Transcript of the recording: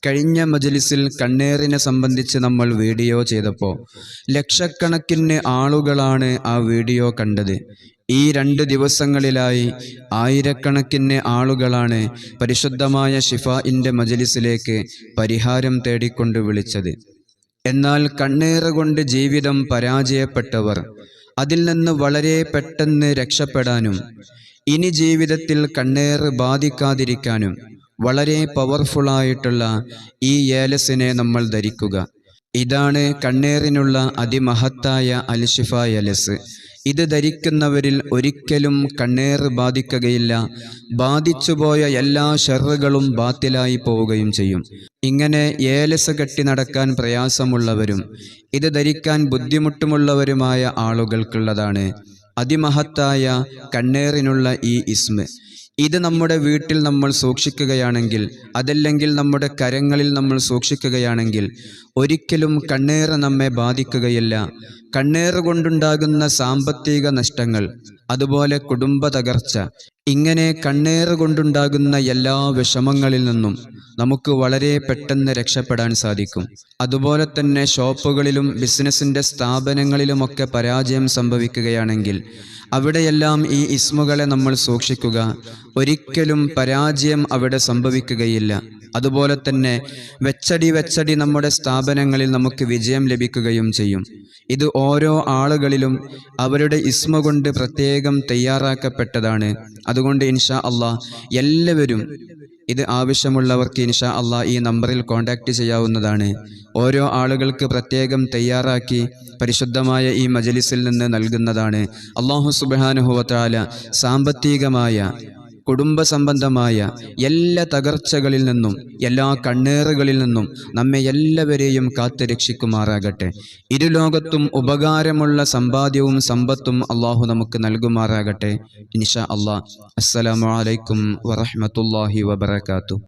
കഴിഞ്ഞ മജ്‌ലിസിൽ കണ്ണേറിനെ സംബന്ധിച്ച് നമ്മൾ വീഡിയോ ചെയ്തപ്പോൾ ലക്ഷക്കണക്കിന് ആളുകളാണ് ആ വീഡിയോ കണ്ടത്. ഈ 2 ദിവസങ്ങളിലായി ആയിരക്കണക്കിന് ആളുകളാണ് പരിശുദ്ധമായ ശിഫാഇന്റെ മജ്‌ലിസിലേക്ക് പരിഹാരം തേടിക്കൊണ്ട് വിളിച്ചത്. എന്നാൽ കണ്ണേറ് കൊണ്ട് ജീവിതം പരാജയപ്പെട്ടവർ അതിൽ നിന്ന് വളരെ പെട്ടെന്ന് രക്ഷപ്പെടാനും ഇനി ജീവിതത്തിൽ കണ്ണേറ് ബാധിക്കാതിരിക്കാനും വളരെ പവർഫുള്ളായിട്ടുള്ള ഈ ഏലസിനെ നമ്മൾ ധരിക്കുക. ഇതാണ് കണ്ണേറിനുള്ള അതിമഹത്തായ അൽഷിഫ ഏലസ്. ഇത് ധരിക്കുന്നവരിൽ ഒരിക്കലും കണ്ണേറ് ബാധിക്കുകയില്ല. ബാധിച്ചുപോയ എല്ലാ ഷർറുകളും ബാത്തിലായി പോവുകയും ചെയ്യും. ഇങ്ങനെ ഏലസ് കെട്ടി നടക്കാൻ പ്രയാസമുള്ളവരും ഇത് ധരിക്കാൻ ബുദ്ധിമുട്ടുമുള്ളവരുമായ ആളുകൾക്കുള്ളതാണ് അതിമഹത്തായ കണ്ണേറിനുള്ള ഈ ഇസ്മ. ഇത് നമ്മുടെ വീട്ടിൽ നമ്മൾ സൂക്ഷിക്കുകയാണെങ്കിൽ, അതല്ലെങ്കിൽ നമ്മുടെ കരങ്ങളിൽ നമ്മൾ സൂക്ഷിക്കുകയാണെങ്കിൽ ഒരിക്കലും കണ്ണേറ് നമ്മെ ബാധിക്കുകയില്ല. കണ്ണേറ് കൊണ്ടുണ്ടാകുന്ന സാമ്പത്തിക നഷ്ടങ്ങൾ, അതുപോലെ കുടുംബ തകർച്ച, ഇങ്ങനെ കണ്ണേറ് കൊണ്ടുണ്ടാകുന്ന എല്ലാ വിഷമങ്ങളിൽ നിന്നും നമുക്ക് വളരെ പെട്ടെന്ന് രക്ഷപ്പെടാൻ സാധിക്കും. അതുപോലെ തന്നെ ഷോപ്പുകളിലും ബിസിനസ്സിൻ്റെ സ്ഥാപനങ്ങളിലുമൊക്കെ പരാജയം സംഭവിക്കുകയാണെങ്കിൽ അവിടെയെല്ലാം ഈ ഇസ്മുകളെ നമ്മൾ സൂക്ഷിക്കുക. ഒരിക്കലും പരാജയം അവിടെ സംഭവിക്കുകയില്ല. അതുപോലെ തന്നെ വെച്ചടി നമ്മുടെ സ്ഥാപനങ്ങളിൽ നമുക്ക് വിജയം ലഭിക്കുകയും ചെയ്യും. ഇത് ഓരോ ആളുകളിലും അവരുടെ ഇസ്മ കൊണ്ട് പ്രത്യേകം തയ്യാറാക്കപ്പെട്ടതാണ്. അതുകൊണ്ട് ഇൻഷാ അള്ളാഹ് എല്ലാവരും ഇത് ആവശ്യമുള്ളവർക്ക് ഇൻഷാ അള്ളാഹ് ഈ നമ്പറിൽ കോൺടാക്റ്റ് ചെയ്യാവുന്നതാണ്. ഓരോ ആളുകൾക്ക് പ്രത്യേകം തയ്യാറാക്കി പരിശുദ്ധമായ ഈ മജ്‌ലിസിൽ നിന്ന് നൽകുന്നതാണ്. അല്ലാഹു സുബ്ഹാനഹു വ തആല സാമ്പത്തികമായ കുടുംബ സംബന്ധമായ എല്ലാ തകർച്ചകളിൽ നിന്നും എല്ലാ കണ്ണേറുകളിൽ നിന്നും നമ്മെ എല്ലാവരെയും കാത്തുരക്ഷിക്കുമാറാകട്ടെ. ഇരുലോകത്തും ഉപകാരമുള്ള സമ്പാദ്യവും സമ്പത്തും അള്ളാഹു നമുക്ക് നൽകുമാറാകട്ടെ. ഇൻഷാ അള്ളാഹ്. അസ്സലാമു അലൈക്കും വറഹ്മത്തുള്ളാഹി വബറകാതുഹു.